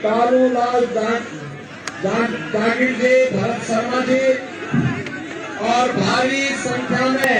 कालूलाल जागीर जी, भरत शर्मा जी और भारी संख्या में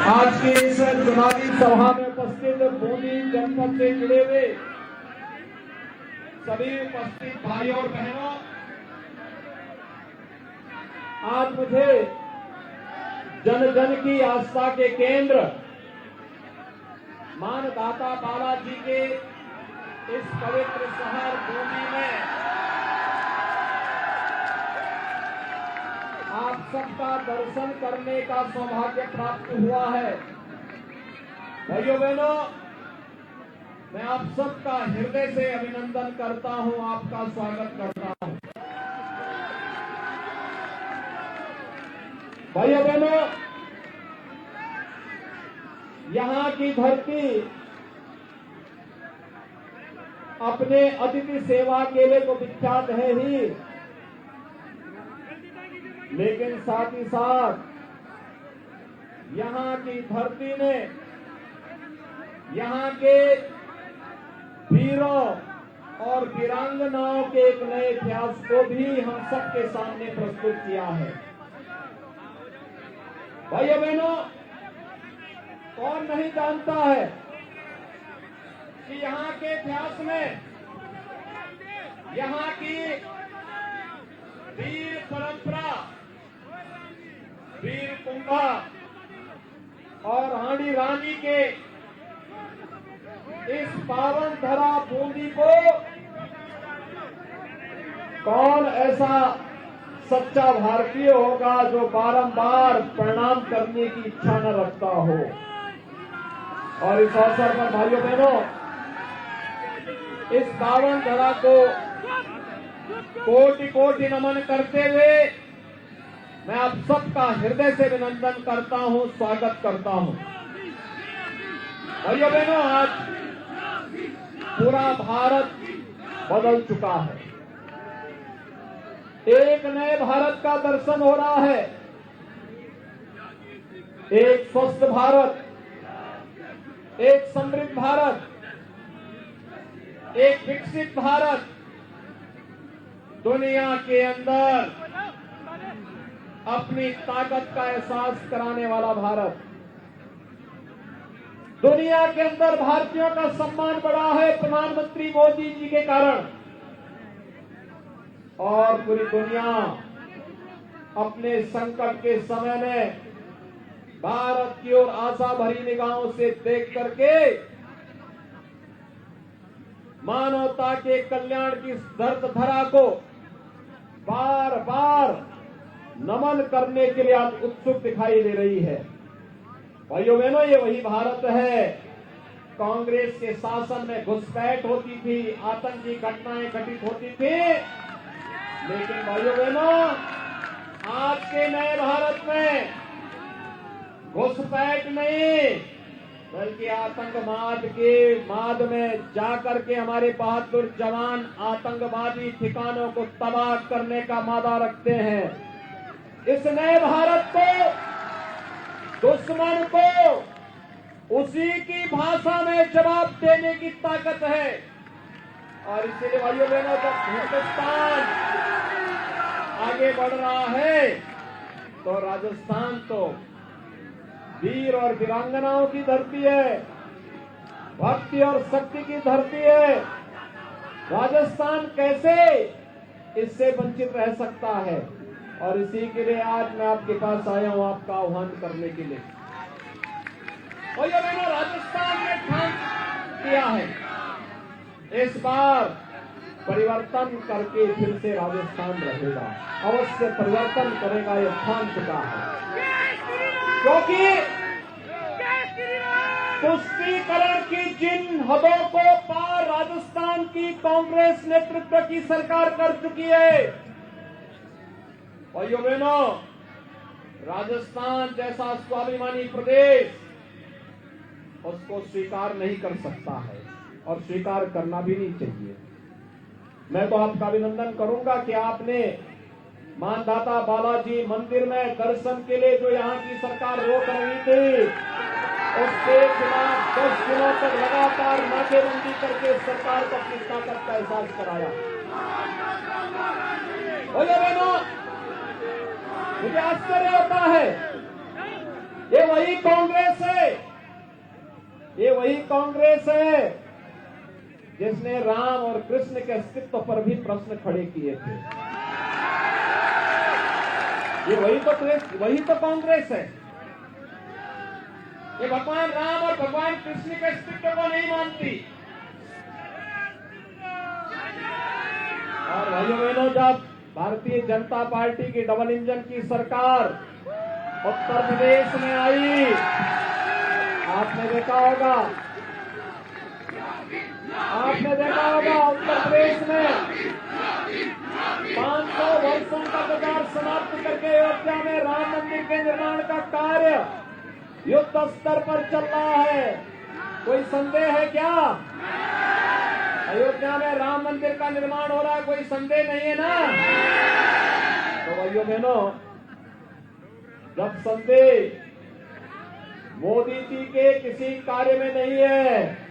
आज की इस चुनावी सभा में उपस्थित बूंदी जनपद से जुड़े हुए सभी उपस्थित भाइयों और बहनों, आज मुझे जन जन की आस्था के केंद्र मानदाता बालाजी के इस पवित्र शहर बूंदी में आप सबका दर्शन करने का सौभाग्य प्राप्त हुआ है। भाइयों बहनों, मैं आप सबका हृदय से अभिनंदन करता हूं, आपका स्वागत करता हूं। भाइयों बहनों, यहां की धरती अपने अतिथि सेवा के लिए तो विख्यात है ही, लेकिन साथ ही साथ यहां की धरती ने यहां के वीरों और वीरांगनाओं के एक नए इतिहास को भी हम सबके सामने प्रस्तुत किया है। भाइयों बहनों, कौन नहीं जानता है कि यहाँ के इतिहास में यहाँ की वीर परंपरा, वीर कुंभा और हांडी रानी के इस पावन धरा बूंदी को कौन ऐसा सच्चा भारतीय होगा जो बारंबार प्रणाम करने की इच्छा न रखता हो। और इस अवसर पर भाइयों बहनों, इस पावन धरा को कोटि कोटि नमन करते हुए मैं आप सबका हृदय से अभिनंदन करता हूं, स्वागत करता हूं। भाइयों बहनों, आज पूरा भारत बदल चुका है। एक नए भारत का दर्शन हो रहा है। एक स्वस्थ भारत, एक समृद्ध भारत, एक विकसित भारत, दुनिया के अंदर अपनी ताकत का एहसास कराने वाला भारत। दुनिया के अंदर भारतीयों का सम्मान बढ़ा है प्रधानमंत्री मोदी जी के कारण, और पूरी दुनिया अपने संकट के समय में भारत की ओर आशा भरी निगाहों से देख करके मानवता के कल्याण की धरती धरा को बार बार नमन करने के लिए आज उत्सुक दिखाई दे रही है। भाइयों बहनों, ये वही भारत है। कांग्रेस के शासन में घुसपैठ होती थी, आतंकी घटनाएं घटित होती थी, लेकिन भाइयों बहनों, आज के नए भारत में घुसपैठ नहीं, बल्कि आतंकवाद के माद में जाकर के हमारे बहादुर जवान आतंकवादी ठिकानों को तबाह करने का मादा रखते हैं। इस नए भारत को, दुश्मन को उसी की भाषा में जवाब देने की ताकत है। और इसलिए भाइयों बहनों, जब हिंदुस्तान आगे बढ़ रहा है तो राजस्थान तो वीर और वीरांगनाओं की धरती है, भक्ति और शक्ति की धरती है। राजस्थान कैसे इससे वंचित रह सकता है? और इसी के लिए आज मैं आपके पास आया हूं, आपका आह्वान करने के लिए। और ये मैंने राजस्थान में ठान किया है, इस बार परिवर्तन करके फिर से राजस्थान रहेगा, अवश्य परिवर्तन करेगा, ये ठान चुका है। क्योंकि तुष्टीकरण की जिन हदों को पार राजस्थान की कांग्रेस नेतृत्व की सरकार कर चुकी है। भाइयों बहनों, राजस्थान जैसा स्वाभिमानी प्रदेश उसको स्वीकार नहीं कर सकता है और स्वीकार करना भी नहीं चाहिए। मैं तो आपका अभिनंदन करूंगा कि आपने मानदाता बालाजी मंदिर में दर्शन के लिए जो यहाँ की सरकार रोक रही थी, उसके खिलाफ 10 दिनों तक लगातार नाकेबंदी करके सरकार को अपनी ताकत का एहसास कराया। बोलो बहनों, मुझे आश्चर्य होता है, ये वही कांग्रेस है, ये वही कांग्रेस है जिसने राम और कृष्ण के अस्तित्व पर भी प्रश्न खड़े किए थे। ये वही तो कांग्रेस है। ये भगवान राम और भगवान कृष्ण के अस्तित्व को नहीं मानती। और भाइयों बहनों, जब भारतीय जनता पार्टी की डबल इंजन की सरकार उत्तर प्रदेश में आई, आपने देखा होगा उत्तर प्रदेश में 500 वर्षों का कगार समाप्त करके अयोध्या में राम मंदिर के निर्माण का कार्य युद्ध स्तर पर चल रहा है। कोई संदेह है क्या? अयोध्या में राम मंदिर का निर्माण हो रहा है, कोई संदेह नहीं है ना? तो भाइयों बहनों, जब संदेह मोदी जी के किसी कार्य में नहीं है,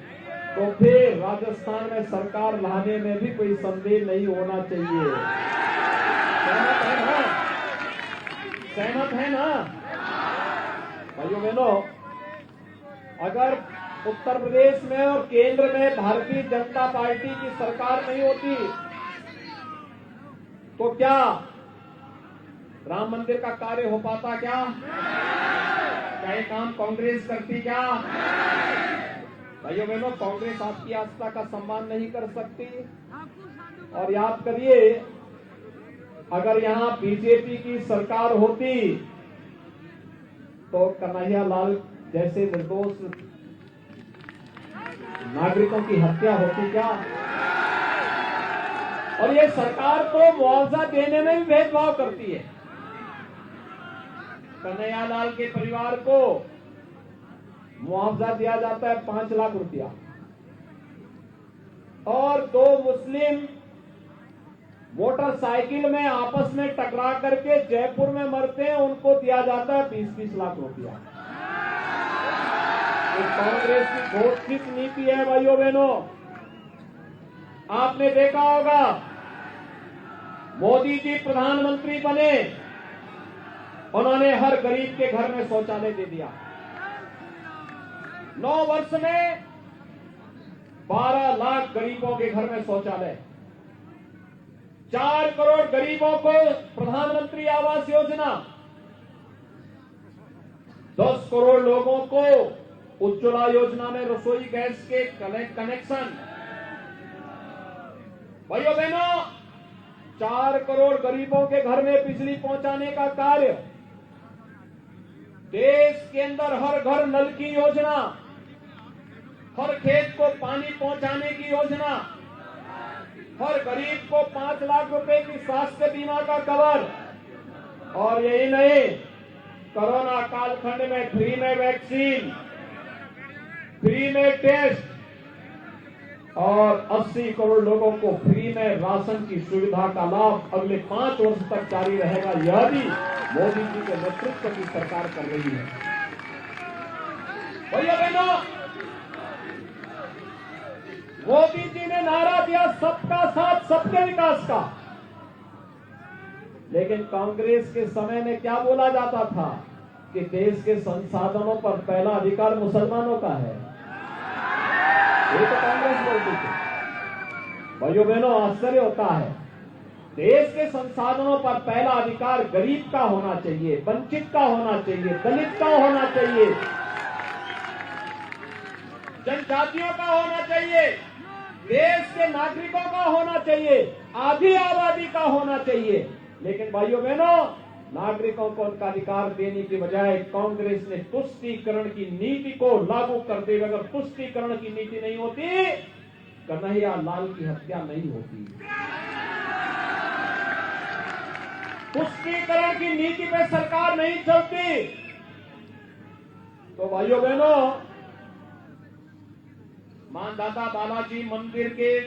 तो फिर राजस्थान में सरकार लाने में भी कोई संदेह नहीं होना चाहिए। सहमत है ना? भाइयों बहनों, अगर उत्तर प्रदेश में और केंद्र में भारतीय जनता पार्टी की सरकार नहीं होती, तो क्या राम मंदिर का कार्य हो पाता? क्या ये काम कांग्रेस करती? क्या भाइयों बहनों, कांग्रेस आपकी आस्था का सम्मान नहीं कर सकती। और याद करिए, अगर यहां बीजेपी की सरकार होती तो कन्हैया लाल जैसे निर्दोष नागरिकों की हत्या होती क्या? और ये सरकार तो मुआवजा देने में भी भेदभाव करती है। कन्हैया लाल के परिवार को मुआवजा दिया जाता है 5 लाख रुपया, और 2 मुस्लिम मोटरसाइकिल में आपस में टकरा करके जयपुर में मरते हैं, उनको दिया जाता है 20-20 लाख रुपया। कांग्रेस की घोषित नीति है भाइयों बहनों। आपने देखा होगा, मोदी जी प्रधानमंत्री बने, उन्होंने हर गरीब के घर में शौचालय दे दिया। 9 वर्ष में 12 लाख गरीबों के घर में शौचालय, 4 करोड़ गरीबों को प्रधानमंत्री आवास योजना, 10 करोड़ लोगों को उज्ज्वला योजना में रसोई गैस के कनेक्शन। भाइयों बहनों, 4 करोड़ गरीबों के घर में बिजली पहुंचाने का कार्य, देश के अंदर हर घर नल की योजना, हर खेत को पानी पहुंचाने की योजना, हर गरीब को 5 लाख रुपए की स्वास्थ्य बीमा का कवर। और यही नहीं, कोरोना कालखंड में फ्री में वैक्सीन, फ्री में टेस्ट, और 80 करोड़ लोगों को फ्री में राशन की सुविधा का लाभ अगले 5 वर्ष तक जारी रहेगा। यह भी मोदी जी के नेतृत्व की सरकार कर रही है। भैया बहनों, मोदी जी ने नारा दिया सबका साथ सबके विकास का, लेकिन कांग्रेस के समय में क्या बोला जाता था कि देश के संसाधनों पर पहला अधिकार मुसलमानों का है। ये तो कांग्रेस बोलती थी। भाइयों बहनों, आश्चर्य होता है, देश के संसाधनों पर पहला अधिकार गरीब का होना चाहिए, वंचित का होना चाहिए, दलित का होना चाहिए, जनजातियों का होना चाहिए, देश के नागरिकों का होना चाहिए, आधी आबादी का होना चाहिए। लेकिन भाइयों बहनों, नागरिकों को उनका अधिकार देने की बजाय कांग्रेस ने तुष्टीकरण की नीति को लागू करते हुए, अगर तुष्टीकरण की नीति नहीं होती, कन्हैया लाल की हत्या नहीं होती। तुष्टीकरण की नीति पे सरकार नहीं चलती, तो भाइयों बहनों, मानदाता बालाजी मंदिर के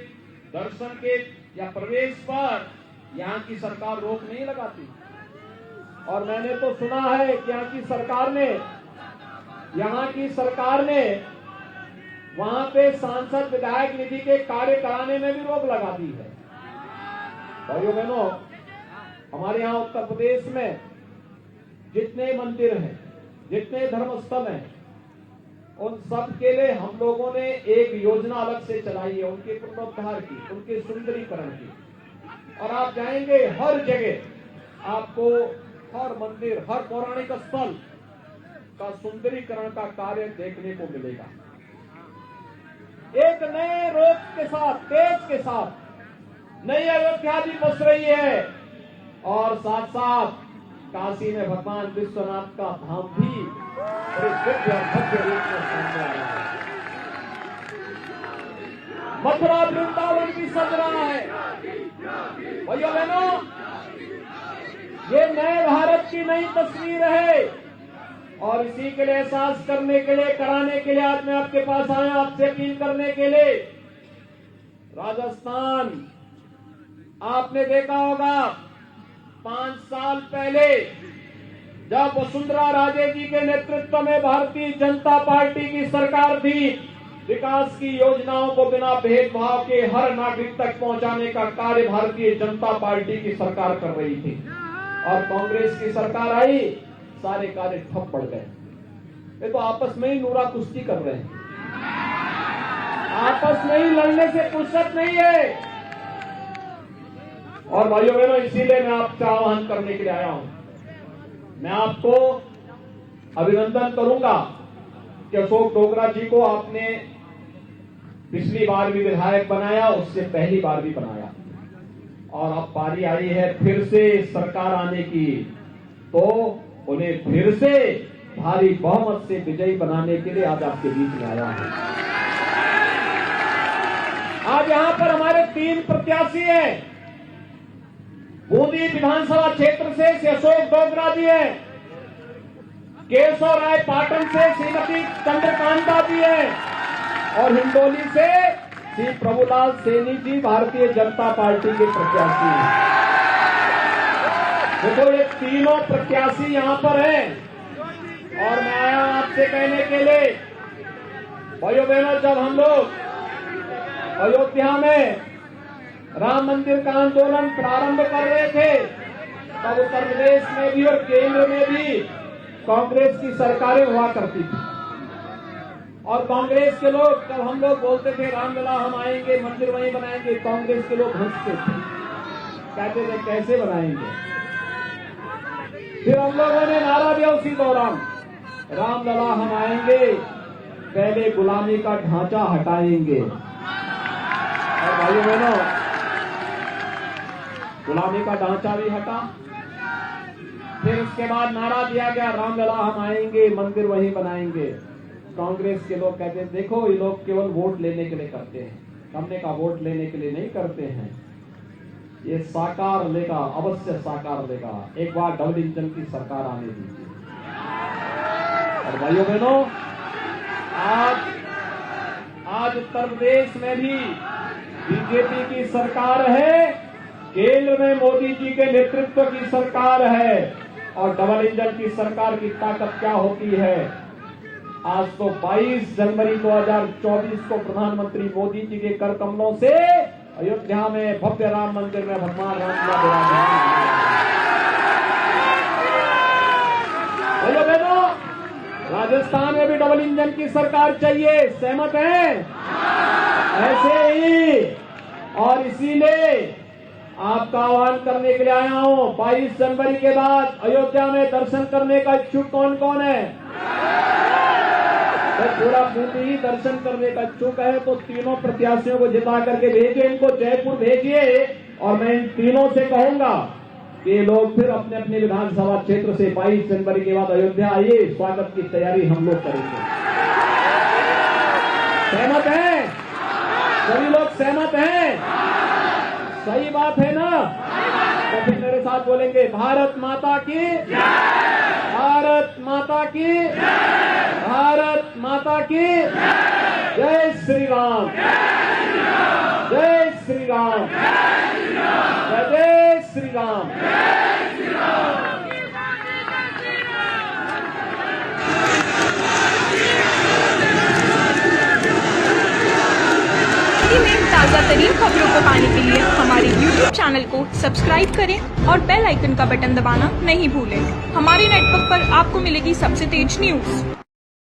दर्शन के या प्रवेश पर यहां की सरकार रोक नहीं लगाती। और मैंने तो सुना है कि यहाँ की सरकार ने यहाँ की सरकार ने वहां पे सांसद विधायक निधि के कार्य कराने में भी रोक लगा दी है। भाइयों बहनों, हमारे यहाँ उत्तर प्रदेश में जितने मंदिर हैं, जितने धर्मस्थल हैं, उन सब के लिए हम लोगों ने एक योजना अलग से चलाई है, उनके पुनरुद्धार की, उनके सुंदरीकरण की। और आप जाएंगे हर जगह आपको हर मंदिर, हर पौराणिक स्थल का सुंदरीकरण का कार्य देखने को मिलेगा। एक नए रोग के साथ, तेज के साथ नई अयोध्या भी बस रही है और साथ साथ काशी में भगवान विश्वनाथ का धाम भी बड़े दिव्य और भव्य रूप में सामने आ रहा है। मथुरा वृंदावन भी सज रहा है। भैया बहनों, ये नए भारत की नई तस्वीर है और इसी के लिए एहसास करने के लिए, कराने के लिए आज मैं आपके पास आया, आपसे अपील करने के लिए। राजस्थान, आपने देखा होगा 5 साल पहले जब वसुंधरा राजे जी के नेतृत्व में भारतीय जनता पार्टी की सरकार थी, विकास की योजनाओं को बिना भेदभाव के हर नागरिक तक पहुंचाने का कार्य भारतीय जनता पार्टी की सरकार कर रही थी। और कांग्रेस की सरकार आई, सारे कार्य ठप पड़ गए। ये तो आपस में ही नूरा कुश्ती कर रहे हैं, आपस में ही लड़ने से फुर्सत नहीं है। और भाइयों बहनों, इसीलिए मैं आपसे आह्वान करने के लिए आया हूं। मैं आपको अभिनंदन करूंगा कि अशोक डोगरा जी को आपने पिछली बार भी विधायक बनाया, उससे पहली बार भी बनाया, और अब पारी आई है फिर से सरकार आने की, तो उन्हें फिर से भारी बहुमत से विजयी बनाने के लिए आज आपके बीच में आया है। आज यहां पर हमारे 3 प्रत्याशी हैं। बूंदी विधानसभा क्षेत्र से अशोक डोगरा जी है, केशव राय पाटन से श्रीमती चंद्रकांता जी है, और हिंडोली से श्री प्रभुलाल सैनी जी भारतीय जनता पार्टी के प्रत्याशी हैं। देखो, ये तीनों प्रत्याशी यहां पर हैं और मैं आया आपसे कहने के लिए, भाइयों बहनों, जब हम लोग अयोध्या में राम मंदिर का आंदोलन प्रारंभ कर रहे थे, तब उत्तर प्रदेश में भी और केंद्र में भी कांग्रेस की सरकारें हुआ करती थी। और कांग्रेस के लोग, जब हम लोग बोलते थे रामलला हम आएंगे, मंदिर वहीं बनाएंगे, कांग्रेस के लोग हंसते थे, कहते थे कैसे बनाएंगे। फिर हम लोगों ने नारा दिया उसी दौरान, रामलला हम आएंगे, पहले गुलामी का ढांचा हटाएंगे। और भाइयों बहनों, गुलामी का ढांचा भी हटा। फिर उसके बाद नारा दिया गया, रामलला हम आएंगे, मंदिर वहीं बनाएंगे। कांग्रेस के लोग कहते हैं देखो, ये लोग केवल वोट लेने के लिए करते हैं, हमने का वोट लेने के लिए नहीं करते हैं, ये साकार लेगा, अवश्य साकार लेगा, एक बार डबल इंजन की सरकार आने दीजिए। और भाइयों बहनों, आज उत्तर प्रदेश में भी बीजेपी की सरकार है, केंद्र में मोदी जी के नेतृत्व की सरकार है, और डबल इंजन की सरकार की ताकत क्या होती है। आज तो 22 जनवरी 2024 को प्रधानमंत्री मोदी जी के कर कमलों से अयोध्या में भव्य राम मंदिर में भगवान राम का विराजमान। भाइयों बहनों, राजस्थान में भी डबल इंजन की सरकार चाहिए, सहमत हैं? ऐसे ही, और इसीलिए आपका आह्वान करने के लिए आया हूं। 22 जनवरी के बाद अयोध्या में दर्शन करने का इच्छुक कौन कौन है? तो पूरा बूंदी ही दर्शन करने का इच्छुक है, तो तीनों प्रत्याशियों को जिता करके भेजिए, इनको जयपुर भेजिए। और मैं इन तीनों से कहूंगा कि ये लोग फिर अपने अपने विधानसभा क्षेत्र से 22 जनवरी के बाद अयोध्या आइए, स्वागत की तैयारी हम लोग करेंगे। सहमत हैं? सभी लोग सहमत हैं? सही बात है ना? तो फिर मेरे साथ बोलेंगे, भारत माता की, भारत माता की, भारत माता की, जय श्री राम, जय श्री राम, जय श्री राम। में ताज़ा तरीन खबरों को पाने के लिए हमारे YouTube चैनल को सब्सक्राइब करें और बेल आइकन का बटन दबाना नहीं भूलें। हमारे नेटवर्क पर आपको मिलेगी सबसे तेज न्यूज़।